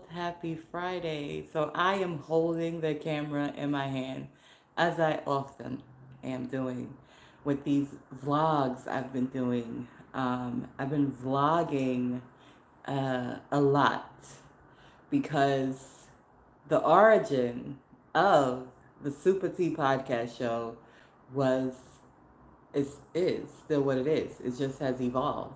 Happy Friday. So I am holding the camera in my hand as I often am doing with these vlogs I've been doing. I've been vlogging a lot because the origin of the SupaTea Podcast Show was is still what it is. It just has evolved.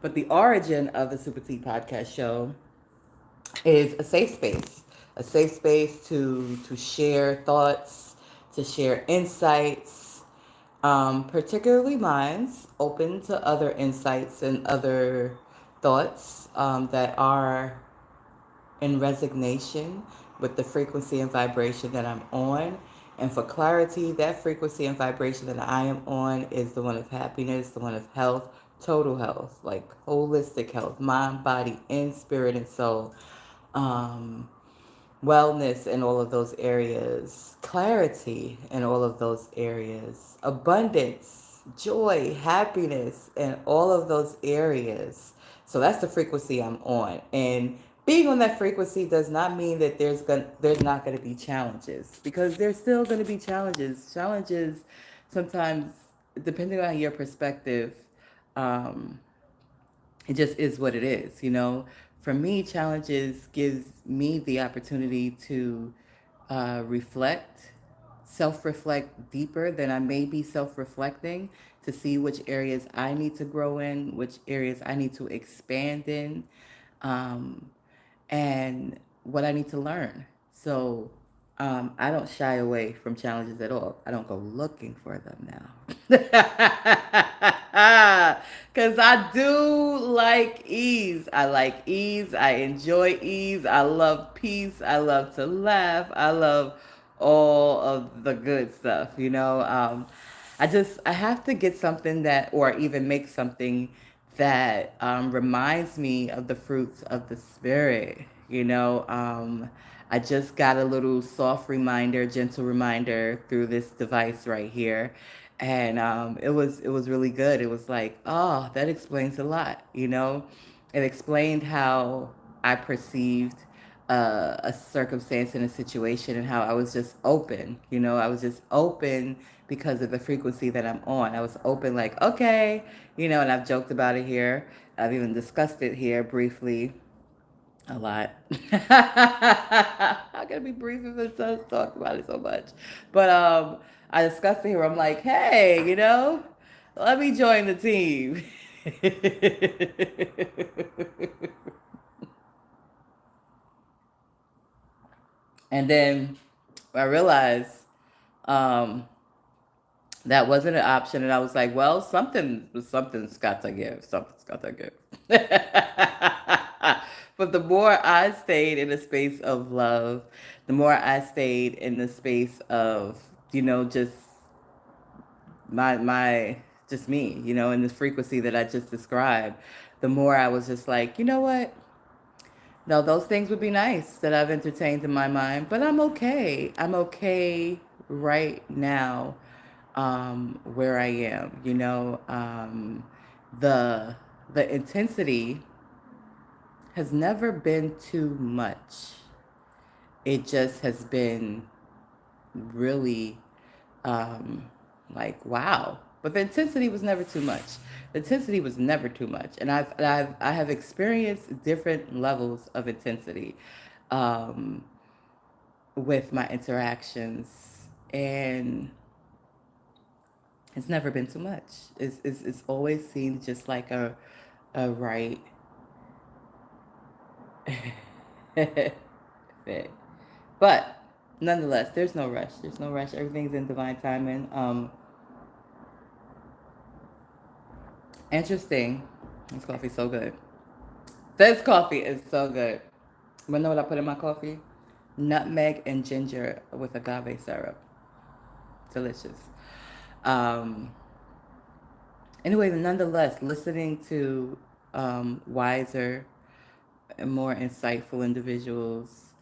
But the origin of the SupaTea Podcast Show is a safe space to share thoughts, to share insights, particularly mine's, open to other insights and other thoughts that are in resignation with the frequency and vibration that I'm on. And for clarity, that frequency and vibration that I am on is the one of happiness, the one of health, total health, like holistic health, mind, body, and spirit and soul. Um, Wellness in all of those areas, clarity in all of those areas, abundance, joy, happiness in all of those areas. So that's the frequency I'm on. And being on that frequency does not mean that there's not going to be challenges, because there's still going to be challenges. Challenges sometimes, depending on your perspective, um, it just is what it is, you know. For me, challenges gives me the opportunity to reflect, self-reflect deeper than I may be self-reflecting, to see which areas I need to grow in, which areas I need to expand in, um, and what I need to learn. So I don't shy away from challenges at all. I don't go looking for them now. Because I do like ease. I like ease. I enjoy ease. I love peace. I love to laugh. I love all of the good stuff, you know. I have to get something that, or even make something that reminds me of the fruits of the spirit. You know, I just got a little soft reminder, gentle reminder through this device right here, and it was really good. It was like, oh, that explains a lot. You know, it explained how I perceived a circumstance and a situation, and how I was just open. You know, I was just open because of the frequency that I'm on. I was open, like, okay, you know, and I've joked about it here. I've even discussed it here briefly a lot. I'm gonna be brief if it does talk about it so much. But I discussed it here. I'm like, hey, you know, let me join the team. And then I realized um, that wasn't an option, and I was like, well, something's got to give. Something's got to give. But the more I stayed in a space of love, the more I stayed in the space of, you know, just my just me, you know, in this frequency that I just described, the more I was just like, you know what? No, those things would be nice that I've entertained in my mind, but I'm okay. I'm okay right now, where I am. You know, the the intensity has never been too much. It just has been really um, like wow. But the intensity was never too much. The intensity was never too much, and I have experienced different levels of intensity um, with my interactions, and it's never been too much. It's always seemed just like a right fit. But nonetheless, there's no rush. There's no rush. Everything's in divine timing. Interesting. This coffee's so good. This coffee is so good. You know what I put in my coffee? Nutmeg and ginger with agave syrup. Delicious. Um, anyway, nonetheless, listening to wiser and more insightful individuals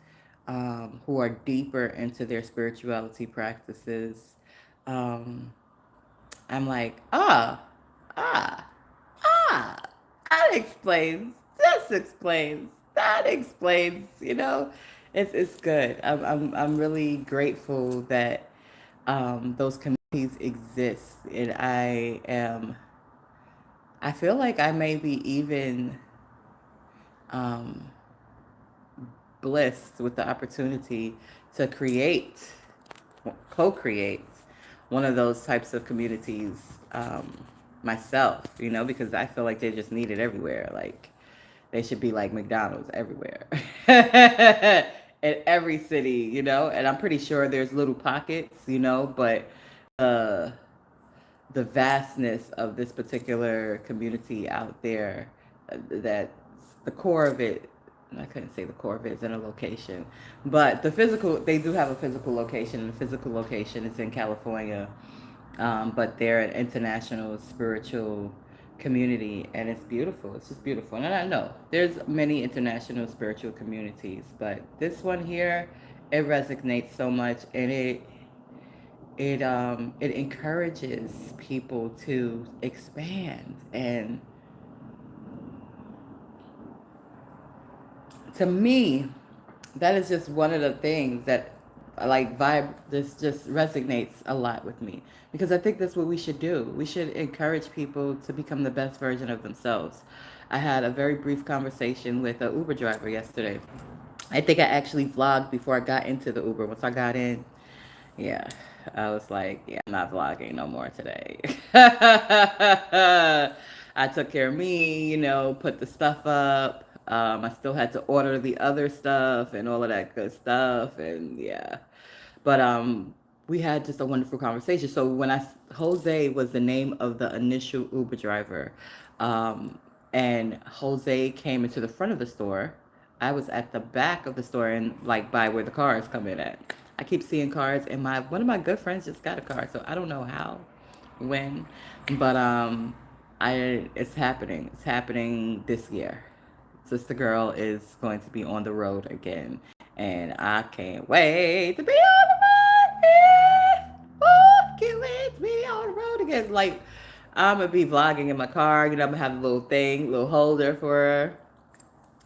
who are deeper into their spirituality practices, um, I'm like, ah, ah, that explains. This explains that explains, it's good. I'm really grateful that those communities exist, and I feel like I may be even um, blessed with the opportunity to co-create one of those types of communities myself, because I feel like they're just needed everywhere. Like they should be like McDonald's everywhere. In every city, and I'm pretty sure there's little pockets, but uh the vastness of this particular community out there, that the core of it, I couldn't say the core of it is in a location, but they do have a physical location, and the physical location is in California, but they're an international spiritual community, and it's beautiful. It's just beautiful. And I know there's many international spiritual communities, but this one here, it resonates so much, and it encourages people to expand. And to me, that is just one of the things that like vibe this just resonates a lot with me, because I think that's what we should do. We should encourage people to become the best version of themselves. I had a very brief conversation with an Uber driver yesterday. I think I actually vlogged before I got into the Uber. Once I got in, yeah, I was like, yeah, I'm not vlogging no more today. I took care of me, put the stuff up. I still had to order the other stuff and all of that good stuff, and yeah. But we had just a wonderful conversation. So Jose was the name of the initial Uber driver, and Jose came into the front of the store. I was at the back of the store, and like by where the cars come in at. I keep seeing cars, and one of my good friends just got a car, so I don't know how, when, but I it's happening. It's happening this year. Sister Girl is going to be on the road again, and I can't wait to be on the road. Yeah. Ooh, can't wait to be on the road again. Like, I'm gonna be vlogging in my car. I'm gonna have a little thing, little holder for her.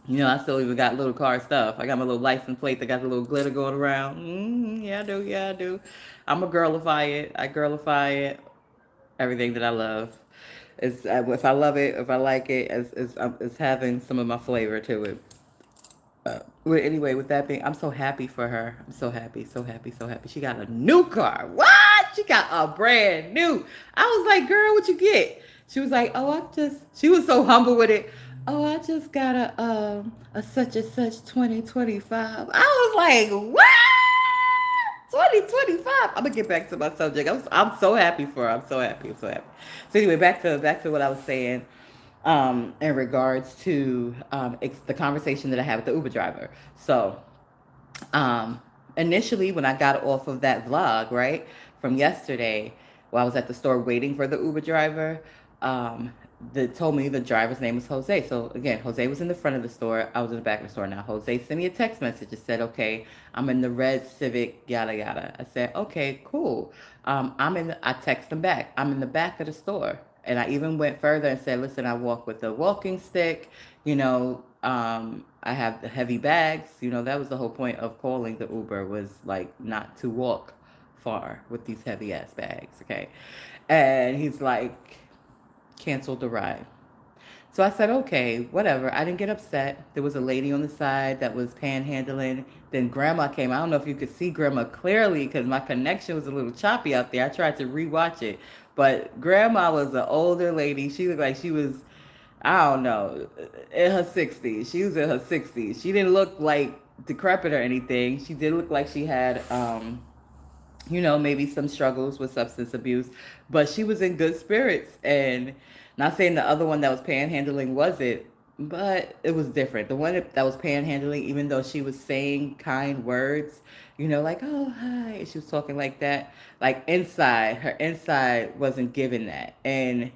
I still even got little car stuff. I got my little license plate that got the little glitter going around. Yeah, I do. Yeah, I do. I'm a girlify it. I girlify it. Everything that I love. If I love it, if I like it, it's having some of my flavor to it. Well, anyway, with that being, I'm so happy for her. I'm so happy, so happy, so happy. She got a new car. What? She got a brand new. I was like, girl, what you get? She was like, oh, she was so humble with it. Oh, I just got a such and such 2025. I was like, what? 2025. I'm gonna get back to my subject. I'm so happy for her. I'm so happy. I'm so happy. So anyway, back to what I was saying, in regards to the conversation that I had with the Uber driver. So initially, when I got off of that vlog, right, from yesterday, while I was at the store waiting for the Uber driver, they told me the driver's name was Jose. So again, Jose was in the front of the store. I was in the back of the store. Now Jose sent me a text message and said, "Okay, I'm in the red Civic, yada yada." I said, "Okay, cool." I text him back. I'm in the back of the store, and I even went further and said, "Listen, I walk with a walking stick. I have the heavy bags. That was the whole point of calling the Uber, was like not to walk far with these heavy ass bags." Okay, and he's like, canceled the ride. So I said, okay, whatever. I didn't get upset. There was a lady on the side that was panhandling. Then grandma came. I don't know if you could see grandma clearly because my connection was a little choppy out there. I tried to rewatch it. But grandma was an older lady. She looked like she was, I don't know, in her 60s. She was in her 60s. She didn't look like decrepit or anything. She did look like she had, maybe some struggles with substance abuse, but she was in good spirits. And not saying the other one that was panhandling wasn't, but it was different. The one that was panhandling, even though she was saying kind words, like, oh, hi, she was talking like that, like her inside wasn't giving that. And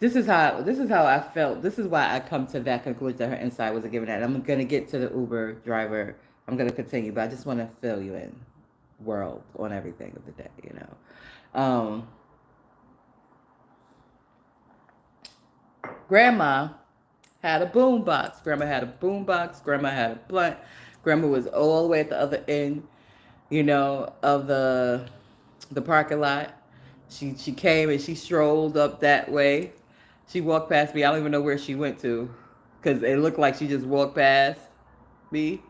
this is how I felt. This is why I come to that conclusion that her inside wasn't giving that. I'm gonna get to the Uber driver. I'm gonna continue, but I just want to fill you in, world, on everything of the day. Grandma had a boom box. Grandma had a boom box. Grandma had a blunt. Grandma was all the way at the other end, of the parking lot. She came and she strolled up that way. She walked past me. I don't even know where she went to, because it looked like she just walked past me.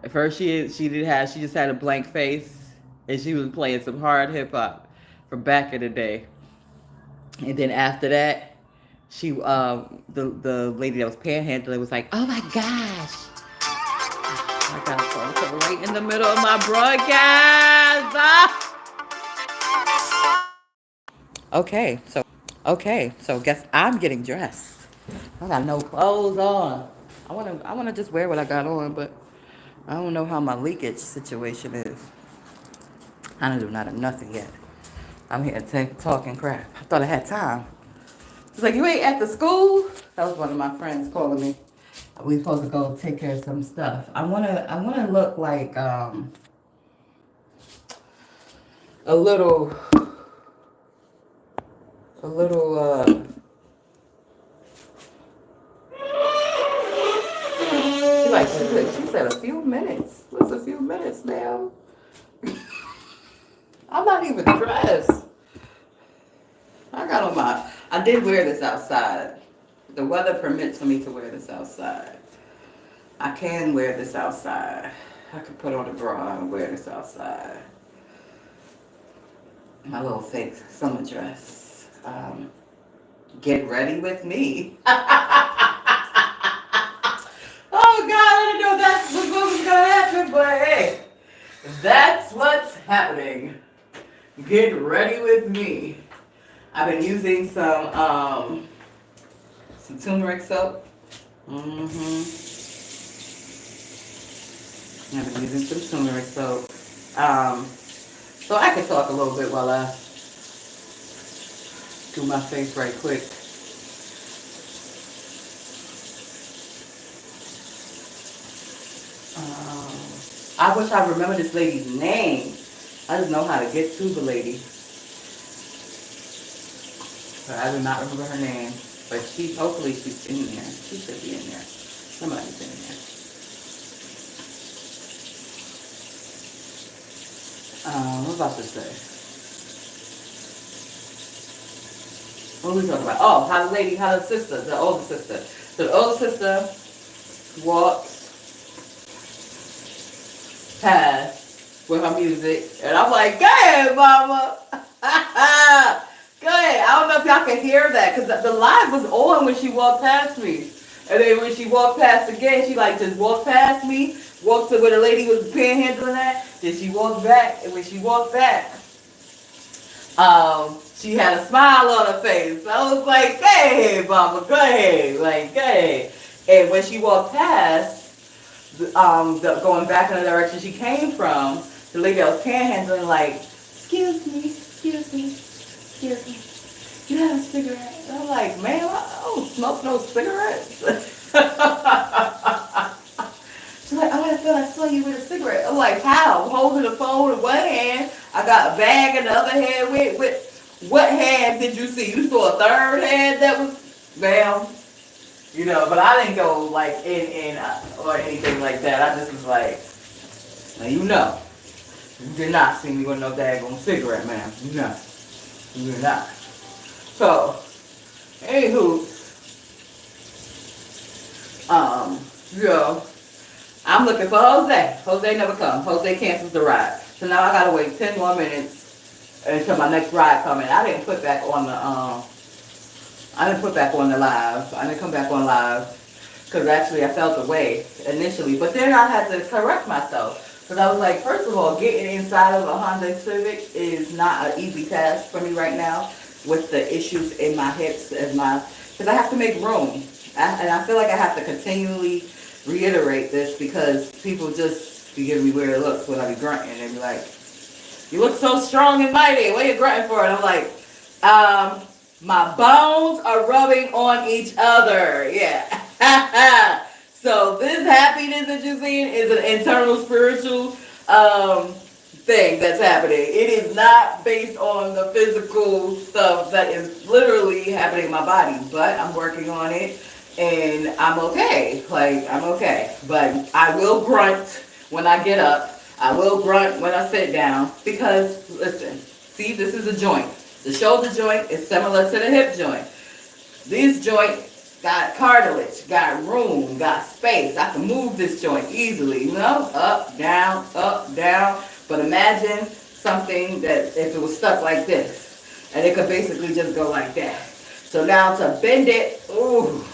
At first, she just had a blank face, and she was playing some hard hip hop from back in the day. And then after that, the lady that was panhandling was like, "Oh my gosh, I got a phone call right in the middle of my broadcast." Okay, so guess I'm getting dressed. I got no clothes on. I wanna just wear what I got on, but I don't know how my leakage situation is. I don't do not have nothing yet. I'm here talking crap. I thought I had time. She's like, "You ain't at the school?" That was one of my friends calling me. We supposed to go take care of some stuff. I wanna look like a little a little she said a few minutes. What's a few minutes now? I'm not even dressed. I did wear this outside. The weather permits for me to wear this outside. I can wear this outside. I could put on a bra and wear this outside. My little fake summer dress. Get ready with me. Oh God, I didn't know that's what was gonna happen, but hey, that's what's happening. Get ready with me. I've been using some turmeric soap. I've been using some turmeric soap. So I can talk a little bit while I do my face right quick. I wish I remember this lady's name. I just know how to get to the lady. But I do not remember her name. But hopefully she's in there. She should be in there. Somebody's in there. What was I about to say? What were we talking about? Oh, how the sister, the older sister. So the older sister walked past with her music, and I'm like, "Go ahead, mama." Go ahead. I don't know if y'all can hear that, because the live was on when she walked past me. And then when she walked past again, she like just walked past me, walked to where the lady was panhandling at, then she walked back, and when she walked back, she had a smile on her face. So I was like, "Hey, mama, go ahead, like, go ahead." And when she walked past, going back in the direction she came from, the lady that was panhandling like, "Excuse me, excuse me, excuse me. You have a cigarette?" And I'm like, "Man, I don't smoke no cigarettes." She's like, "Oh, I feel I saw you with a cigarette." I'm like, "How?" I'm holding the phone in one hand. I got a bag in the other hand. With what hand did you see? You saw a third hand that was, ma'am. But I didn't go like in or anything like that. I just was like, "Now you did not see me with no daggone cigarette, ma'am. You did not." So, anywho, you know, I'm looking for Jose. Jose never comes. Jose cancels the ride. So now I gotta wait 10 more minutes until my next ride comes in. I didn't put back on the live. I didn't come back on live because actually I felt away initially. But then I had to correct myself because I was like, first of all, getting inside of a Honda Civic is not an easy task for me right now with the issues in my hips and because I have to make room. And I feel like I have to continually reiterate this because people just be giving me weird looks when I be grunting. They be like, "You look so strong and mighty. What are you grunting for?" And I'm like, my bones are rubbing on each other. Yeah. So this happiness that you're seeing is an internal spiritual thing that's happening. It is not based on the physical stuff that is literally happening in my body, but I'm working on it. and I'm okay. Like, I'm okay. But I will grunt when I get up. I will grunt when I sit down. Because, listen, see, this is a joint. The shoulder joint is similar to the hip joint. This joint got cartilage, got room, got space. I can move this joint easily, you know, up, down, up, down. But imagine something that if it was stuck like this, and it could basically just go like that. So now to bend it, ooh,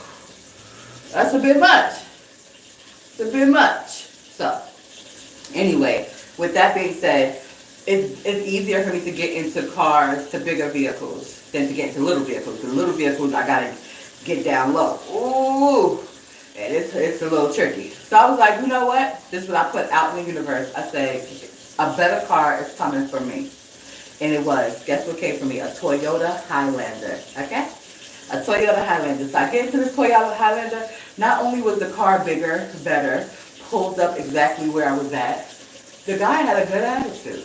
that's a bit much. It's a bit much. So anyway, with that being said, it's easier for me to get into cars, to bigger vehicles, than to get into little vehicles. Because little vehicles, I gotta get down low. Ooh, and it's a little tricky. So I was like, you know what? This is what I put out in the universe. I said, a better car is coming for me. And it was. Guess what came for me? A Toyota Highlander. Okay? A Toyota Highlander. So I get into this Toyota Highlander. Not only was the car bigger, better, pulled up exactly where I was at, the guy had a good attitude.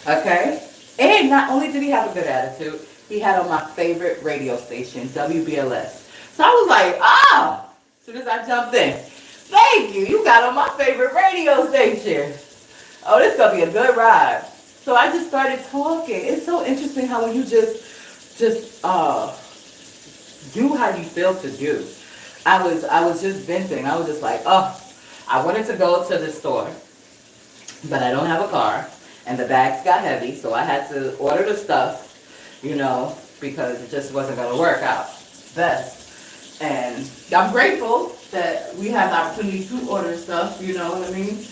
Okay? And not only did he have a good attitude, he had on my favorite radio station, WBLS. So I was like, as soon as I jumped in, thank you, you got on my favorite radio station. Oh, this is going to be a good ride. So I just started talking. It's so interesting how when you just do how you feel to do. I was just venting. I was just like, I wanted to go to the store, but I don't have a car. And the bags got heavy, so I had to order the stuff, you know, because it just wasn't going to work out best. And I'm grateful that we have the opportunity to order stuff, you know what I mean?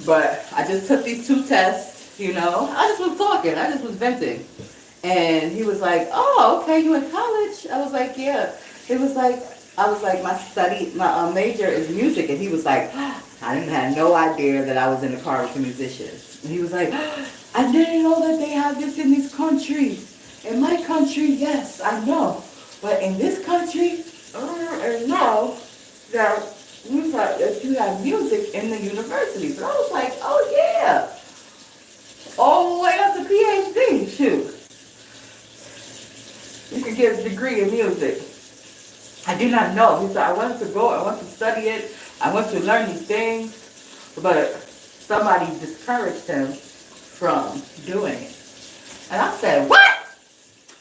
But I just took these 2 tests, you know. I just was talking. I just was venting. And he was like, oh, okay, you in college? I was like, yeah. I was like, my major is music. And he was like, I didn't have no idea that I was in the car with a musician. And he was like, I didn't know that they have this in these countries. In my country, yes, I know. But in this country, I know that you have music in the university. So I was like, oh yeah. All the way up to PhD, shoot. You can get a degree in music. I did not know. He said, I wanted to go, I want to study it, I want to learn these things, but somebody discouraged him from doing it. And I said, what?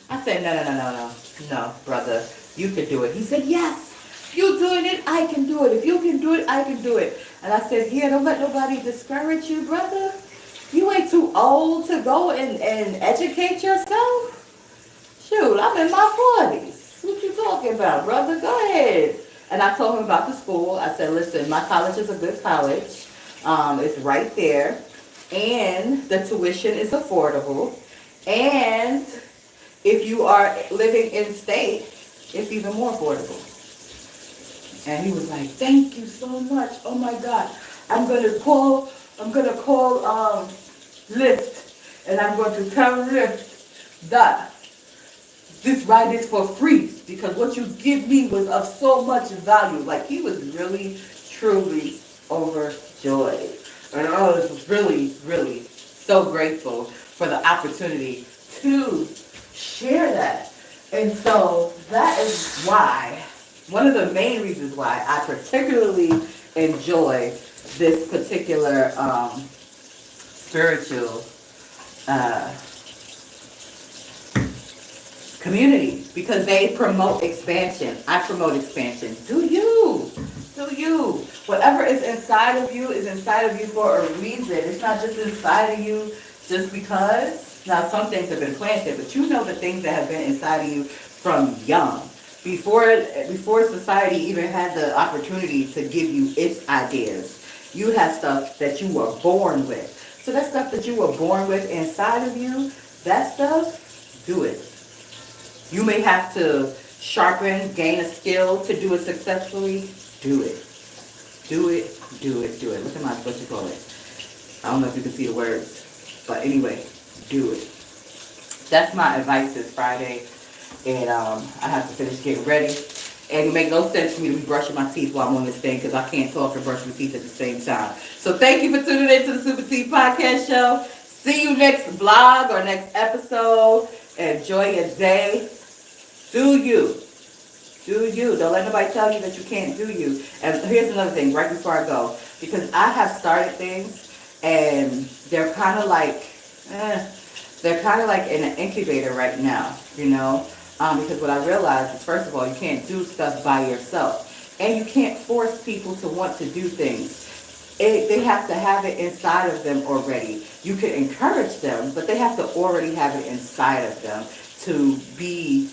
I said, no, brother, you can do it. He said, yes, you doing it, I can do it. If you can do it, I can do it. And I said, yeah, don't let nobody discourage you, brother. You ain't too old to go and educate yourself. Shoot, I'm in my 40s. What you talking about, brother? Go ahead. And I told him about the school. I said, listen, my college is a good college. It's right there. And the tuition is affordable. And if you are living in state, it's even more affordable. And he was like, thank you so much. Oh my God. I'm gonna call Lyft, and I'm going to tell Lyft that this ride is for free because what you give me was of so much value. Like, he was really, truly overjoyed. And I was really, really so grateful for the opportunity to share that. And so that is why, one of the main reasons why I particularly enjoy this particular spiritual community, because they promote expansion. I promote expansion. Do you. Whatever is inside of you is inside of you for a reason. It's not just inside of you just because. Now, some things have been planted, but you know the things that have been inside of you from young. Before society even had the opportunity to give you its ideas, you have stuff that you were born with. So that stuff that you were born with inside of you, that stuff, do it. You may have to sharpen, gain a skill to do it successfully. Do it. Look at my, what you call it. I don't know if you can see the words. But anyway, do it. That's my advice this Friday. And I have to finish getting ready. And it makes no sense for me to be brushing my teeth while I'm on this thing because I can't talk and brush my teeth at the same time. So thank you for tuning in to the SupaTea Podcast Show. See you next vlog or next episode. Enjoy your day. Do you. Do you. Don't let nobody tell you that you can't do you. And here's another thing, right before I go. Because I have started things, and they're kind of like, they're kind of like in an incubator right now, you know? Because what I realized is, first of all, you can't do stuff by yourself. And you can't force people to want to do things. They have to have it inside of them already. You can encourage them, but they have to already have it inside of them to be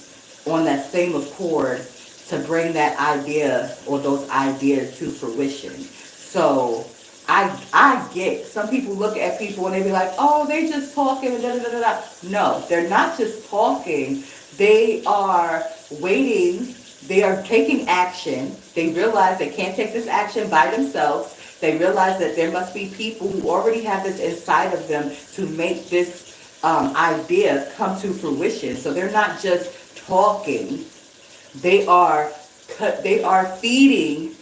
on that same accord to bring that idea or those ideas to fruition. So I get some people look at people and they be like, oh, they just talking and da da da da. No, they're not just talking. They are waiting. They are taking action. They realize they can't take this action by themselves. They realize that there must be people who already have this inside of them to make this idea come to fruition. So they're not just talking. They are feeding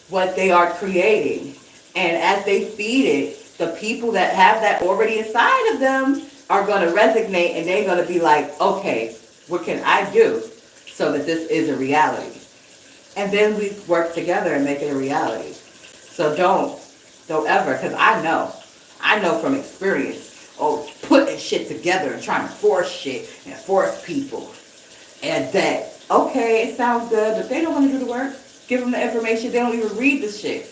what they are creating. And as they feed it, the people that have that already inside of them are going to resonate, and they're going to be like, okay, what can I do so that this is a reality? And then we work together and make it a reality. So don't ever, because I know from experience, putting shit together and trying to force shit and force people. And that, okay, it sounds good, but they don't want to do the work. Give them the information. They don't even read the shit.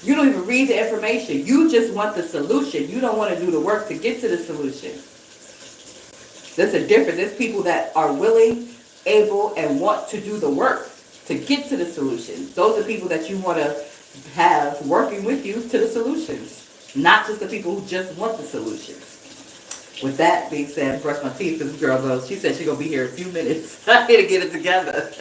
You don't even read the information. You just want the solution. You don't want to do the work to get to the solution. There's a difference. There's people that are willing, able, and want to do the work to get to the solution. Those are people that you want to have working with you to the solutions. Not just the people who just want the solutions. With that being said, brush my teeth because this girl goes, she said she's going to be here in a few minutes. I need to get it together.